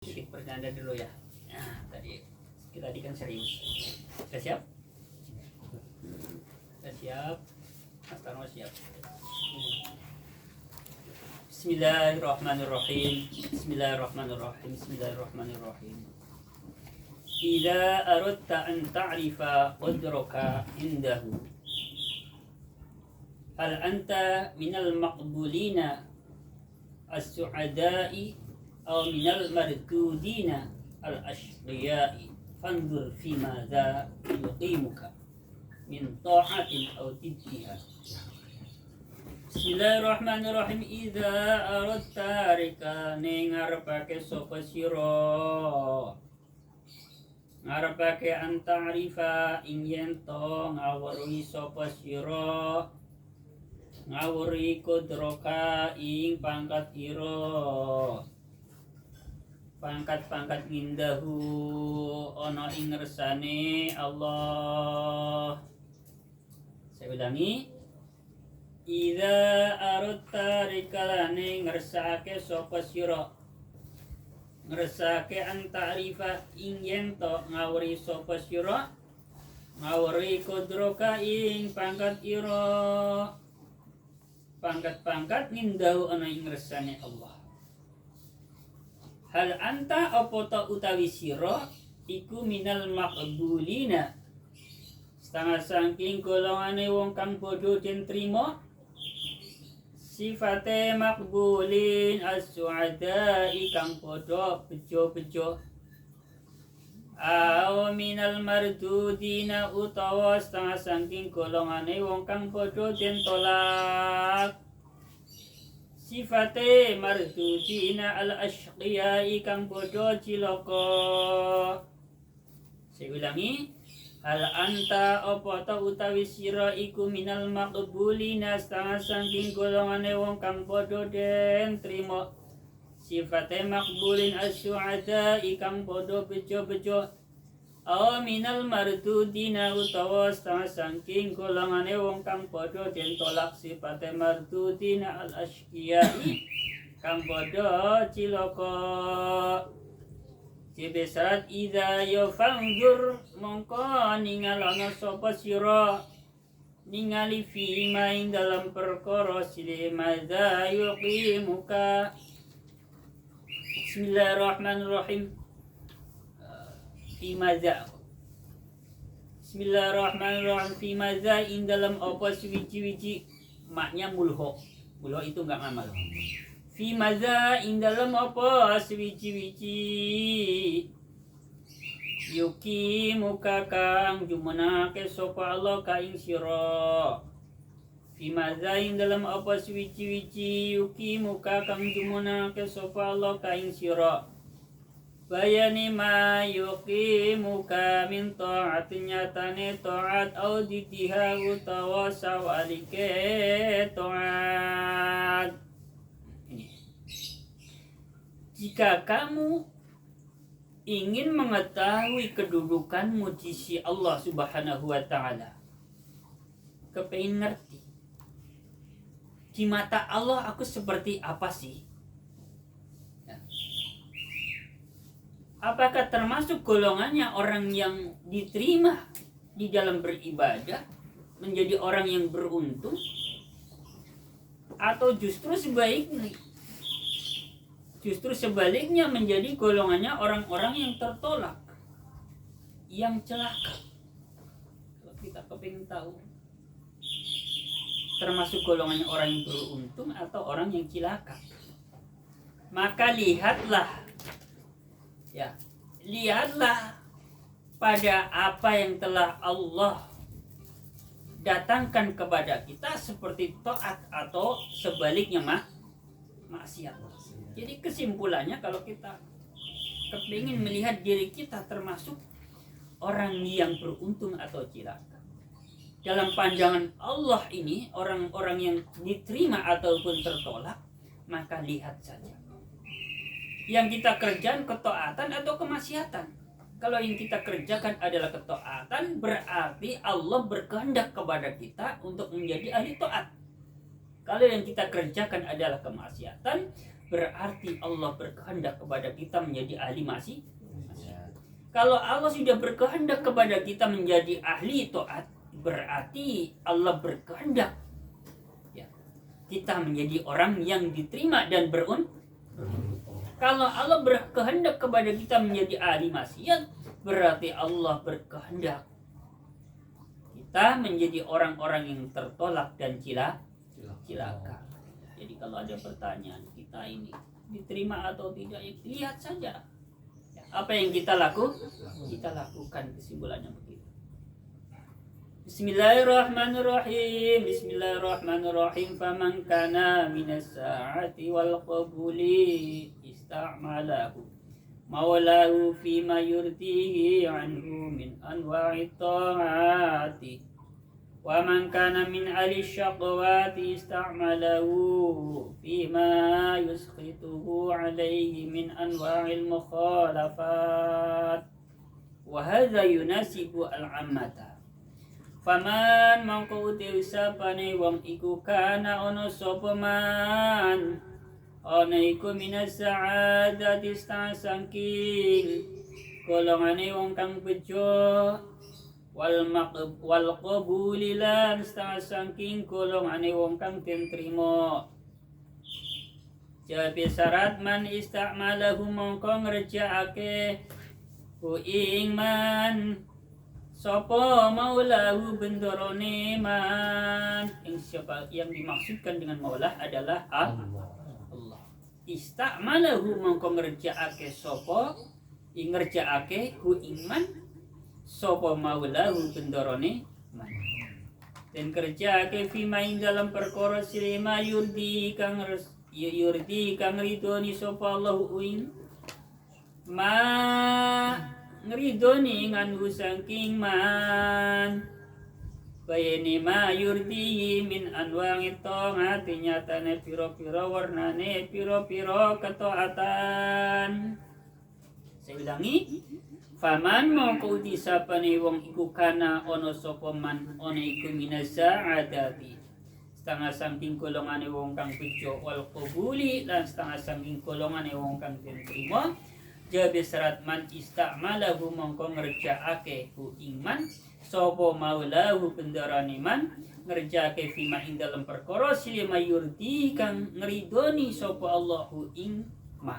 Sedikit bercanda dulu ya. Nah, tadi kan serius. Sudah siap? Sudah siap? Mas Tarno siap. Bismillahirrahmanirrahim. Bismillahirrahmanirrahim. Bismillahirrahmanirrahim. Idza aradta an ta'rifa qadraka indahu, hal anta minal maqbulina as-su'ada'i aw minal mardudina al-ashqiya'i, fanzur fi madza yuqimuka min ta'atin aw tiddiha. Bismillahirrahmanirrahim. Idza aradta rika ngarepake sapa sira, ngarepake antarifa ing yen to ngawruhi sapa sira, ngawruhi kodroka ing pangkat ira, pangkat-pangkat ngindahu ana ing ngersane Allah. Saya ulangi. Idza aradta rikalane ngersake sapa sira, ngersake antarifa ing yen to ngawuri sapa sira, ngawuri kodroka ing pangkat ira, pangkat-pangkat ngindahu ana ing ngersane Allah. Hal anta apa ta utawi sira iku minal maqbulina, setengah saking golongane wong kang bodho den trima. Sifate maqbulin as-su'ada'i kang padha bejo-bejo, aw minal mardudina utawa setengah saking golongane wong kang padha den tolak. Sifate mardudina al-ashqiya'i kang padha cilaka. Saya ulangi. Hal anta apa ta utawi sira iku minal maqbulina, setengah saking golongane wong kang padha den trima. Sifate maqbulin as-su'ada ikang padha bejo-bejo, aw minal mardudina utawa setengah saking golongane wong kang padha den tolak. Sifate mardudina al-ashqiyai kang padha cilaka. Besarat idza yafanzur mongko ningalana sapa sira, ningali fi main dalam perkara sile madza yuqimuka. Bismillahirrahmanirrahim. Fi madza, Bismillahirrahmanirrahim. Fi madza ing dalam apa suwiji-wiji, maknya mulho itu enggak ngamal. Fi madza ing dalam apa suwiji-wiji, yuki muka kang jumenake sapa Allah ka ing sira. Fi madza ing dalam apa suwiji-wiji, yuki muka kang jumenake sapa Allah ka ing sira. Bayani ma yuki muka min ta'at, nyatane ta'at au didiha utawa sawalike ta'at. Jika kamu ingin mengetahui kedudukanmu di sisi Allah Subhanahu wa Ta'ala, kepengin ngerti di mata Allah aku seperti apa sih? Apakah termasuk golongannya orang yang diterima di dalam beribadah, menjadi orang yang beruntung, atau justru sebaliknya menjadi golongannya orang-orang yang tertolak, yang celaka? Kalau kita kepingin tahu termasuk golongannya orang yang beruntung atau orang yang celaka, maka lihatlah pada apa yang telah Allah datangkan kepada kita, seperti taat atau sebaliknya maksiat. Jadi kesimpulannya, kalau kita kepingin melihat diri kita termasuk orang yang beruntung atau celaka, dalam pandangan Allah ini orang-orang yang diterima ataupun tertolak, maka lihat saja yang kita kerjakan ketaatan atau kemaksiatan. Kalau yang kita kerjakan adalah ketaatan, berarti Allah berkehendak kepada kita untuk menjadi ahli taat. Kalau yang kita kerjakan adalah kemaksiatan, berarti Allah berkehendak kepada kita menjadi ahli maksiat. Kalau Allah sudah berkehendak kepada kita menjadi ahli taat, berarti Allah berkehendak ya, kita menjadi orang yang diterima dan beruntung. Kalau Allah berkehendak kepada kita menjadi ahli maksiat, berarti Allah berkehendak kita menjadi orang-orang yang tertolak dan cilaka. Jadi kalau ada pertanyaan kita ini diterima atau tidak, ya lihat saja apa yang kita lakukan, kesimpulannya begitu. Bismillahirrahmanirrahim. Bismillahirrahmanirrahim. Faman kana minas sa'ati wal qabuli ista'malahu maulahu fima yurdihi anhu min anwa'i ta'ati wa man kana min ahli syaqwati ista'malahu fima yusqituhu alaihi min anwa'il mukhalafat wa hadha yunasibu al-ammata. Faman mangko uti sapane wong iku kana ono sapa man ana iku minas sa'adati saking golongane wong kang bejo wal qabuli lan saking golongane wong kang den trima. Jabe syarat man ista'malahu mongko ngerjaake ku ing man sapa maulahu bendorone man. Yang dimaksudkan dengan maulah adalah Allah. Ista'malahu mongko ngerjaake sapa ngerjaake hu iman sapa maulahu bendorone man. Dan kerjaake fima ing dalam perkara silema yurdi kang ridoni sapa Allahu ing ma ngridoni nganggo saking man bayani ma yurdihi min anwangi ta'ati nyatane piro-piro warnane piro-piro ketaatan. Saya ulangi, faman mongko uti sapane wong iku kana ono sapa man ono iku minasa adati setengah saking golongane wong kang bejo wal qabuli lan setengah saking golongane wong kang den trima. Jabe syarat man ista'malahu mongko ngerjaake hu iman sapa maulahu bendarane man ngerjaake fima ing dalem perkara silima yurdi kang ngridoni sapa Allahu ing ma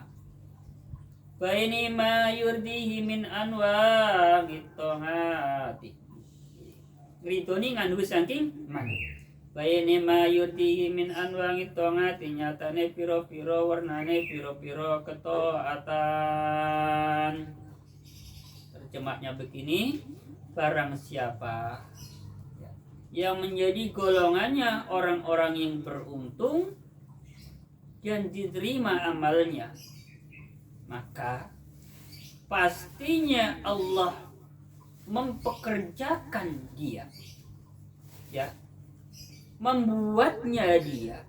baini ma yurdihi min anwa gitongati ngridoni nganggo saking man baini ma yurdihi min anwa gitongati nyatane piro-piro warnane piro-piro ketaatan. Terjemahnya begini, barang siapa yang menjadi golongannya orang-orang yang beruntung dan diterima amalnya, maka pastinya Allah mempekerjakan dia, ya, membuatnya dia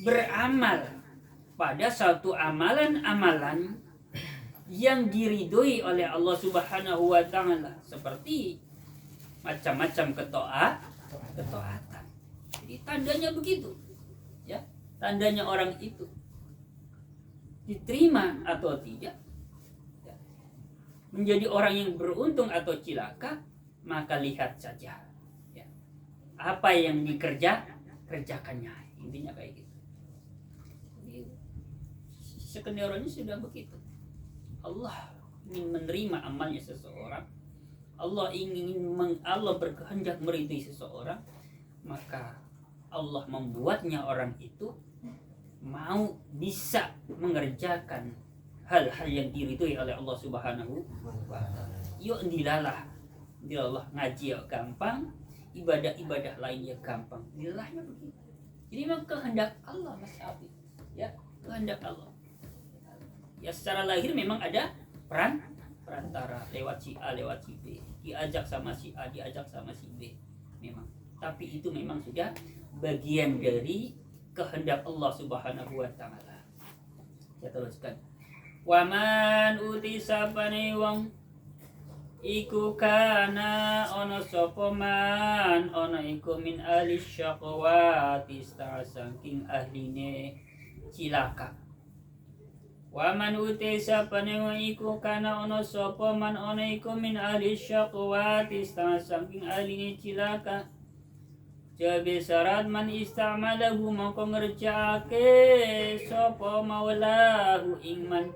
beramal pada satu amalan-amalan yang diridhoi oleh Allah Subhanahu wa taala, seperti macam-macam ketaatan. Jadi tandanya begitu. Ya, tandanya orang itu diterima atau tidak, ya, menjadi orang yang beruntung atau cilaka, maka lihat saja, ya, apa yang kerjakannya. Intinya kayak gitu. Skenario-nya sudah begitu. Allah ingin menerima amalnya seseorang, Allah berkehendak meridai seseorang, maka Allah membuatnya orang itu mau bisa mengerjakan hal-hal yang diridhoi oleh Allah Subhanahu wa taala. Yuk dilalah ngaji ya gampang, ibadah-ibadah lainnya gampang. Dilahnya begitu. Ini memang kehendak Allah, Mas Abi. Ya, kehendak Allah. Ya, secara lahir memang ada perantara lewat si A lewat si B, diajak sama si A diajak sama si B memang, tapi itu memang sudah bagian dari kehendak Allah Subhanahu wa taala. Saya teruskan, waman uti sapane wong iku kana ono sapa man ono iku min ahli syaqwati saking ahline cilaka. Wa man uti sapane iku kana ono sapa man ono iku min ahli syaqwati saking ahli cilaka. Jabe syarat man istamalahu mongko ngerjaake sapa maulahu ingman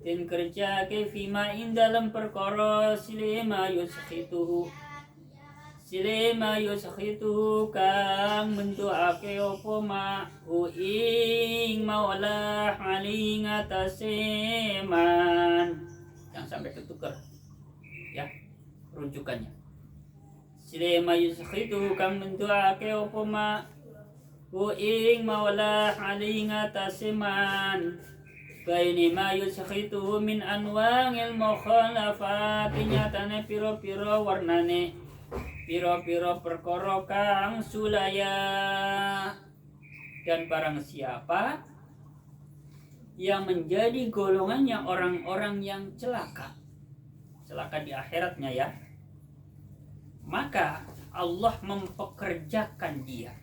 den kerjaake fima ing dalam perkara silema yusakhituhu kang mentuake apa ma ing maulah ali ngatasé man. Jangan sampai ketukar ya rujukannya. Silema yusakhituhu kang mentuake apa ma ing maulah ali ngatasé man. Kaini ma yusakhituhu min anwa'il mukhalafat nyatane piro-piro warnane piro-piro perkara kang sulaya. Dan barang siapa yang menjadi golongannya orang-orang yang celaka di akhiratnya ya, maka Allah mempekerjakan dia,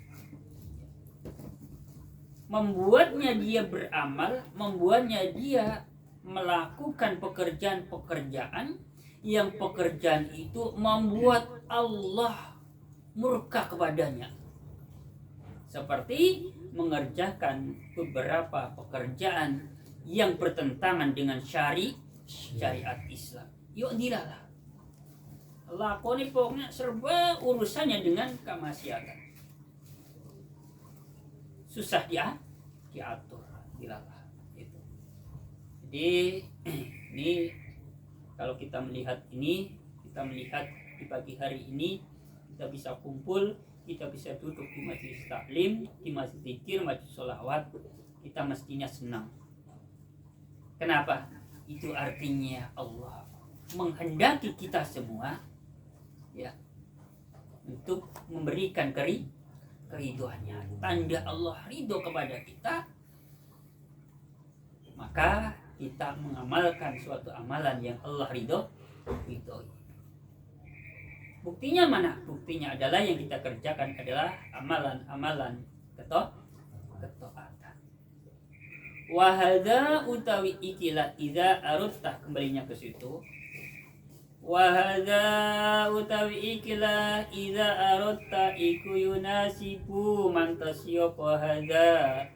membuatnya dia beramal, membuatnya dia melakukan pekerjaan-pekerjaan yang pekerjaan itu membuat Allah murka kepadanya. Seperti mengerjakan beberapa pekerjaan yang bertentangan dengan syariat Islam. Yuk dilalah. Lakoni pokoknya serba urusannya dengan kemaksiatan. Susah diatur, dilalah itu. Jadi ini kalau kita melihat di pagi hari ini kita bisa kumpul, kita bisa duduk di majelis taklim, di majelis zikir, majelis sholawat, kita mestinya senang. Kenapa? Itu artinya Allah menghendaki kita semua ya untuk memberikan keriduannya. Tanda Allah ridho kepada kita, maka kita mengamalkan suatu amalan yang Allah ridhoi. Buktinya mana? Buktinya adalah yang kita kerjakan adalah amalan-amalan ketaatan. Wa hadza utawi ikilah idza arutta, kembalinya ke situ. Wa hadza utawi ikilah idza arutta iku yunasibu mantasi apa hadza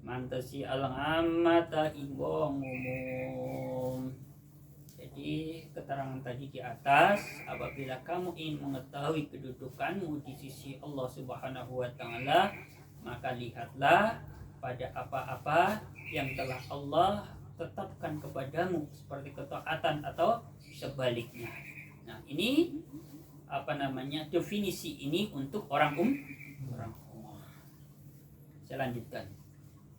mantasi al-ammata ibong umum. Jadi keterangan tadi di atas, apabila kamu ingin mengetahui kedudukanmu di sisi Allah Subhanahu wa taala, maka lihatlah pada apa-apa yang telah Allah tetapkan kepadamu seperti ketaatan atau sebaliknya. Nah, ini definisi ini untuk orang umum. Saya lanjutkan.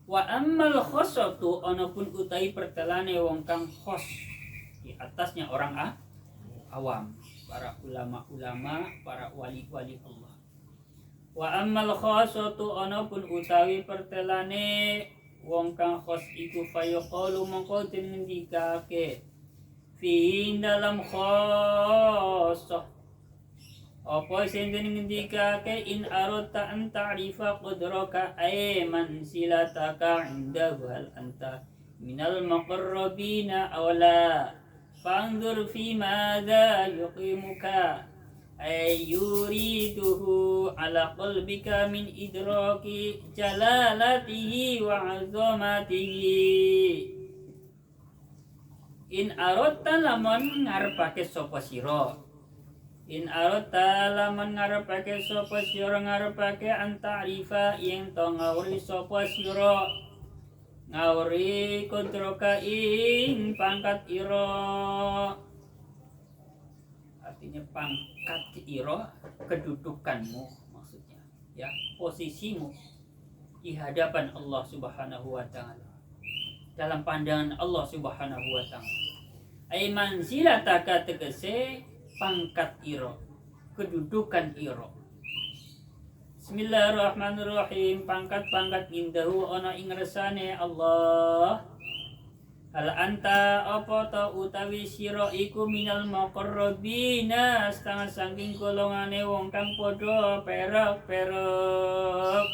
Wa ammal khossatu anapun utai pertelane wong kang khos, di atasnya orang awam, para ulama-ulama, para wali-wali Allah. Wa ammal khossatu anapun utawi pertelane wong kang khos iku fayaqalu mongko den ngendikake fi dalam khossah apa sing den ngendikake in arata an ta'rifa qadraka ay mansilataka indahu hal anta minal muqarrabina aw la fanzur fi madza yuqimuka ay yuriduhu ala qalbika min idraki jalalatihi wa 'azamatihi. In arata lamun ngarepake sapa sira, in arata lamun ngarepake sapa sira, ngarepake antarifa ing to ngawuri sapa sira, ngawuri kodroka ing pangkat ira. Artinya pangkat ira, kedudukanmu maksudnya ya, posisimu di hadapan Allah Subhanahu wa taala, dalam pandangan Allah Subhanahu wa taala. Ai manzilataka tegese pangkat iro, kedudukan iro. Bismillahirrahmanirrahim. Pangkat-pangkat indahu ana ing resane Allah. Hal anta apa ta utawi sira iku minal muqarrabina, setengah saking golongane wong kang padha perok-perok.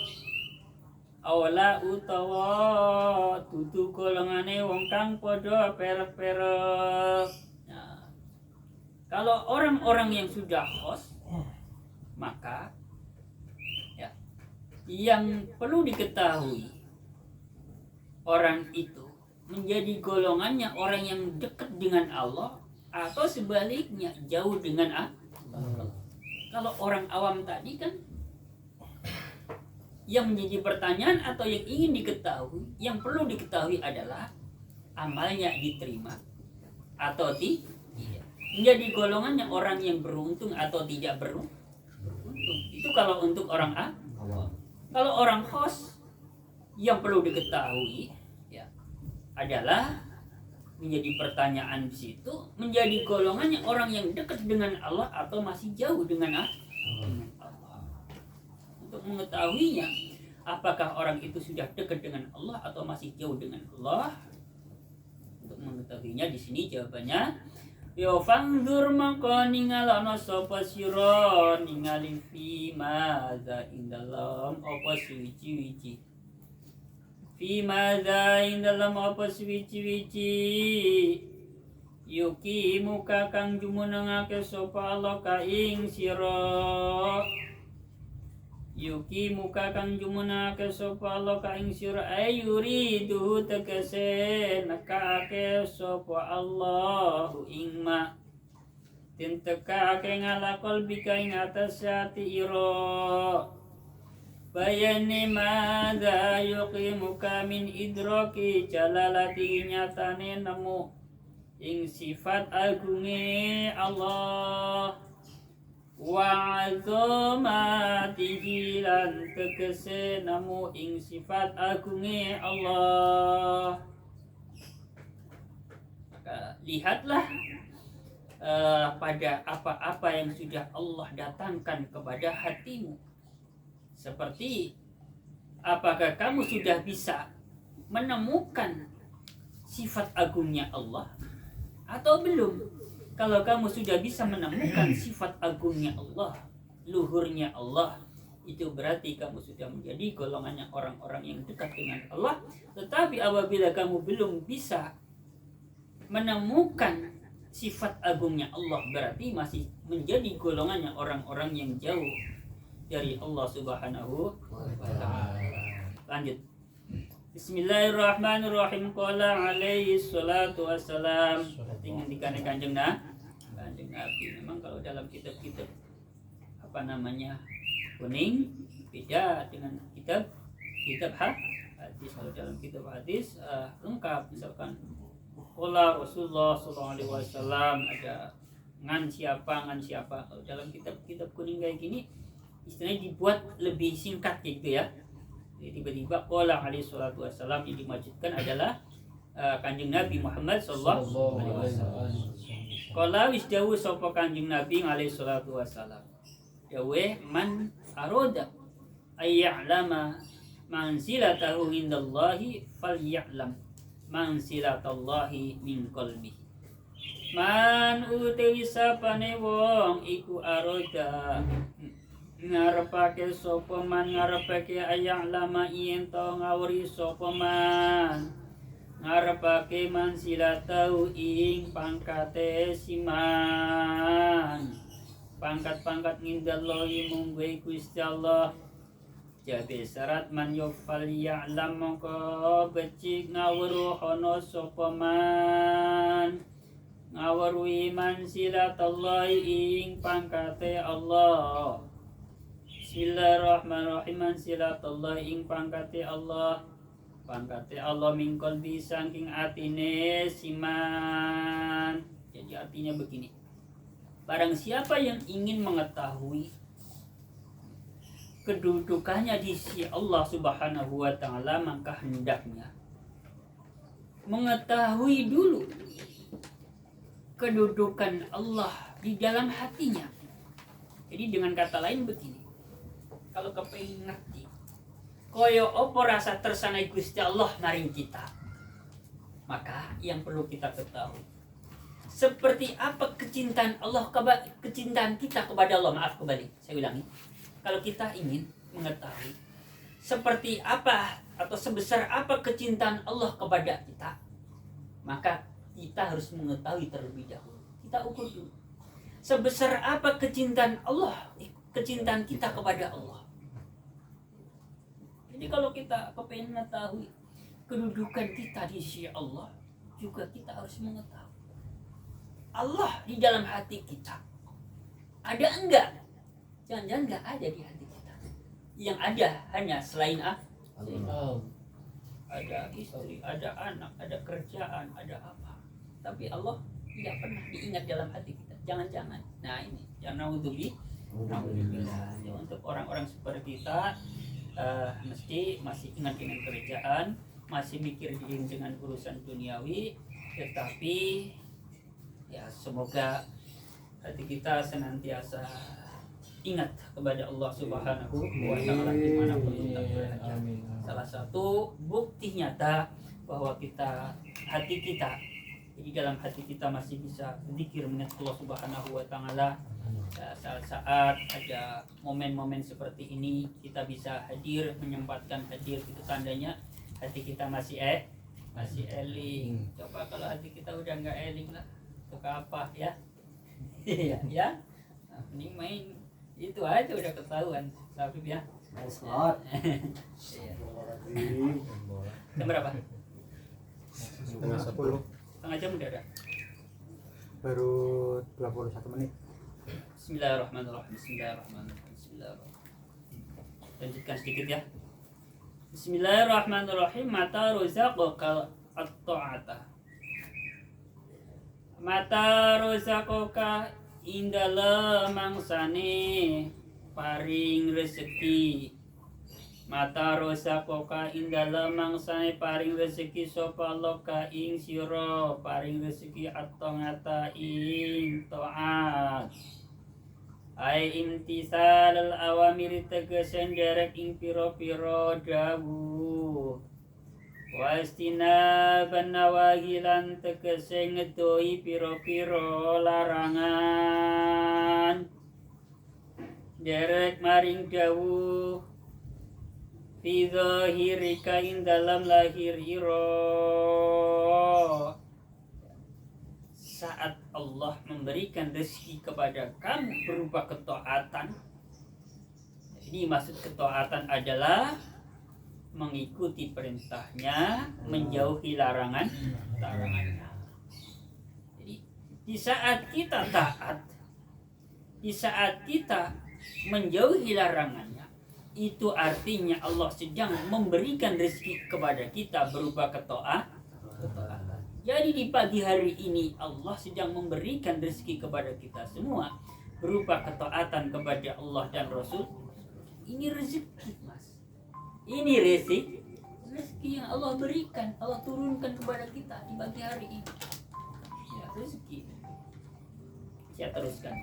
awala utawa dudu golongane wong kang padha perek-perek. Nah, kalau orang-orang yang sudah khos, maka ya, yang perlu diketahui orang itu menjadi golongannya orang yang dekat dengan Allah atau sebaliknya jauh dengan Allah. Kalau orang awam tadi kan yang menjadi pertanyaan atau yang ingin diketahui, yang perlu diketahui adalah amalnya diterima atau tidak. Menjadi golongannya orang yang beruntung atau tidak beruntung. Itu kalau untuk orang awam. Kalau orang khos, yang perlu diketahui ya adalah menjadi pertanyaan di situ, menjadi golongannya orang yang dekat dengan Allah atau masih jauh dengan Allah. Untuk mengetahuinya, apakah orang itu sudah dekat dengan Allah atau masih jauh dengan Allah? Untuk mengetahuinya di sini jawabannya, yo fangdur mangko ningalana sapa sira ningali fi madza indalam apa suci-wici. Fi madza indalam apa suci-wici. Yuki muka kang jumenengake sapa Allah ka ing sira. Yuki muka kang jumenake sapa Allah ka ing sira ayuridu tegese nekake sapa Allah ing ma tintekake ngalakol bika ing atas ati ira bayane madza yuqimuka min idraki jalalati nyatane nemu ing sifat agunge Allah wa azamatihi lan tegese namu ing sifat agunge Allah. Maka lihatlah pada apa-apa yang sudah Allah datangkan kepada hatimu. Seperti apakah kamu sudah bisa menemukan sifat agungnya Allah atau belum? Kalau kamu sudah bisa menemukan sifat agungnya Allah, luhurnya Allah, itu berarti kamu sudah menjadi golongannya orang-orang yang dekat dengan Allah. Tetapi apabila kamu belum bisa menemukan sifat agungnya Allah, berarti masih menjadi golongannya orang-orang yang jauh dari Allah Subhanahu wa ta'ala. Lanjut. Bismillahirrahmanirrahim. Qala alaihi salatu wassalam. Ingin dikane Kanjeng Nabi. Memang kalau dalam kitab-kitab kuning beda dengan kitab hadis. Kalau dalam kitab hadis lengkap, misalkan qala Rasulullah sallallahu alaihi wasallam, ada ngan siapa. Kalau dalam kitab kuning kayak gini istilahnya dibuat lebih singkat gitu ya. Jadi tiba-tiba qala alaihi salatu wassalam yang dimaksudkan adalah Kanjeng Nabi Muhammad sallallahu alaihi wasallam. Qala wis dawuh sapa Kanjeng Nabi alaihi salatu wassalam. Dawuh man aroda ay ya'lama mansilatahu indallahi falya'lam mansilatallahi min qalbi. Man utawi sapane wong iku aroda ngarepake sapa man ngarepake ayang lama yen to ngawuri sapa man ngarepake man sila tau ing pangkate siman pangkat-pangkat ngindallahi mungguh Gusti Allah jabe syarat man yufal ya'lam mongko becik ngawruh ana sapa man ngawruhi man sila tallahi ing pangkate Allah. Bismillahirrahmanirrahim. Silatullah ing pangkate Allah min qalbi saking atine siman. Jadi artinya begini, barang siapa yang ingin mengetahui kedudukannya di sisi Allah Subhanahu wa ta'ala, maka hendaknya mengetahui dulu kedudukan Allah di dalam hatinya. Jadi dengan kata lain begini, kalau kepengin ngerti koyo opo rasa tersanai Gusti Allah maring kita, maka yang perlu kita ketahui seperti apa kecintaan Allah, kecintaan kita kepada Allah. Maaf kembali, saya ulangi. Kalau kita ingin mengetahui seperti apa atau sebesar apa kecintaan Allah kepada kita, maka kita harus mengetahui terlebih dahulu. Kita ukur dulu sebesar apa kecintaan Allah, kecintaan kita kepada Allah. Jadi kalau kita kepengen mengetahui kedudukan kita di sisi Allah, juga kita harus mengetahui Allah di dalam hati kita ada enggak? Jangan-jangan enggak ada di hati kita. Yang ada hanya selain Allah. Ada istri, ada anak, ada kerjaan, ada apa. Tapi Allah tidak pernah diingat dalam hati kita. Jangan-jangan. Nah ini, yang naudzubillah. Ya, untuk orang-orang seperti kita, mesti masih ingat dengan kerjaan, masih mikir dengan urusan duniawi, tetapi ya semoga hati kita senantiasa ingat kepada Allah Subhanahu wa Ta'ala dimanapun kita berada. Salah satu bukti nyata bahwa hati kita, jadi dalam hati kita masih bisa berzikir mengingat Allah Subhanahu wa Ta'ala. Saat-saat ada momen-momen seperti ini kita bisa hadir, menyempatkan hadir, itu tandanya hati kita masih eling. Coba kalau hati kita udah nggak eling lah, untuk apa ya? ya. Nah, ini main itu aja udah ketahuan, Sabib ya. Jam berapa? Setengah 10. Setengah jam udah ada. Baru 21 menit. Bismillahirrahmanirrahim. Lanjutkan sedikit ya. Bismillahirrahmanirrahim. Mata rozaqaka at-ta'ata. Mata rozaqaka indala mangsane paring rezeki. Mata rozaqaka indala mangsane paring rezeki sapa Allah ka ing sira, paring rezeki at-ta'ata ing ta'at. Ai imtisal al awamir tegesen derek ing piro-piro dawuh. Wastina banawahilan tegese ngedoi piro-piro larangan. Derek maring dawuh fi zahirika ing dalam lahir iro. Saat Allah memberikan rezeki kepada kamu berupa ketaatan. Ini maksud ketaatan adalah mengikuti perintahnya, menjauhi larangannya. Jadi di saat kita taat, di saat kita menjauhi larangannya, itu artinya Allah sedang memberikan rezeki kepada kita berupa ketaatan. Jadi di pagi hari ini Allah sedang memberikan rezeki kepada kita semua berupa ketaatan kepada Allah dan Rasul. Ini rezeki, Mas. Ini rezeki yang Allah berikan, Allah turunkan kepada kita di pagi hari ini. Ya, rezeki. Saya teruskan.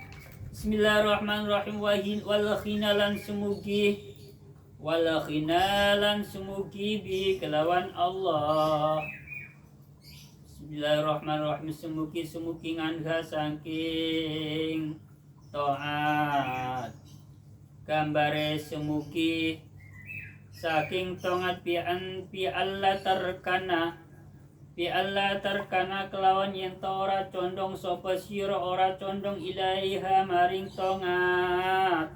Bismillahirrahmanirrahim. Wal khinalan sumugi bi kelawan Allah. Bismillahirrahmanirrahim. Sumugi ngangga saking taat. Gambare sumugi saking taat pi Allah terkana kelawan yen ora condong sapa sira, ora condong ilaiha maring taat.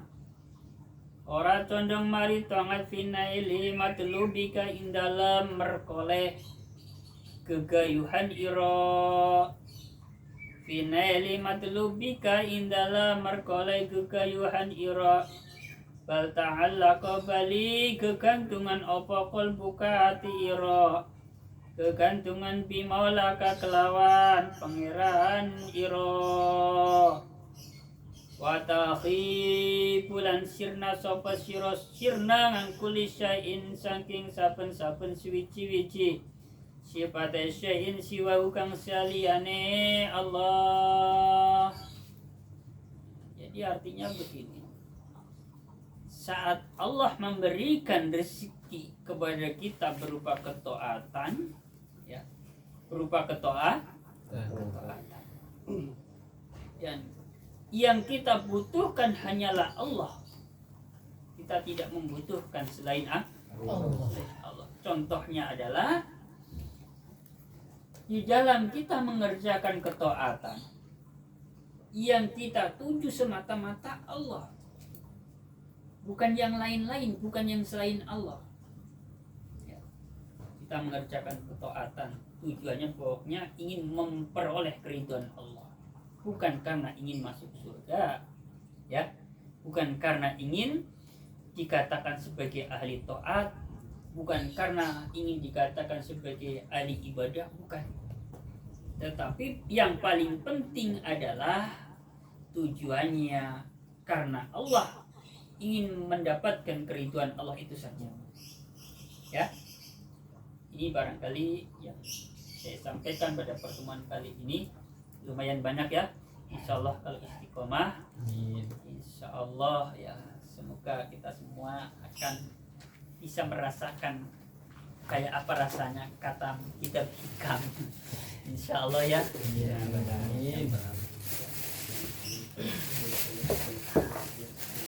Ora condong mari taat finaili matlubika indalam merkoleh kegayuhan iro. Finaili matlubika indala merkoleh kegayuhan iro. Bal ta'allaqa bali kegantungan apa qalbuka hati iro. Kegantungan bimaulaka kelawan pangeran iro. Watahi bulan sirna sopa sirna ngangkuli syain saking saben-saben suwici-wici. Sifat syai'in siwa kang saliyane Allah. Jadi artinya begini. Saat Allah memberikan rezeki kepada kita berupa ketaatan, ya, berupa ketaatan. Dan yang kita butuhkan hanyalah Allah. Kita tidak membutuhkan selain oleh Allah. Contohnya adalah di dalam kita mengerjakan ketaatan yang kita tuju semata-mata Allah, bukan yang lain-lain, bukan yang selain Allah. Ya. Kita mengerjakan ketaatan tujuannya pokoknya ingin memperoleh keridhaan Allah, bukan karena ingin masuk surga, ya, bukan karena ingin dikatakan sebagai ahli taat, bukan karena ingin dikatakan sebagai ahli ibadah, bukan. Tetapi yang paling penting adalah tujuannya karena Allah, ingin mendapatkan keridhaan Allah itu saja. Ya, ini barangkali yang saya sampaikan pada pertemuan kali ini. Lumayan banyak ya. Insya Allah kalau istiqomah, insya Allah ya, semoga kita semua akan bisa merasakan kayak apa rasanya kata kitab hikam. Insya Allah ya.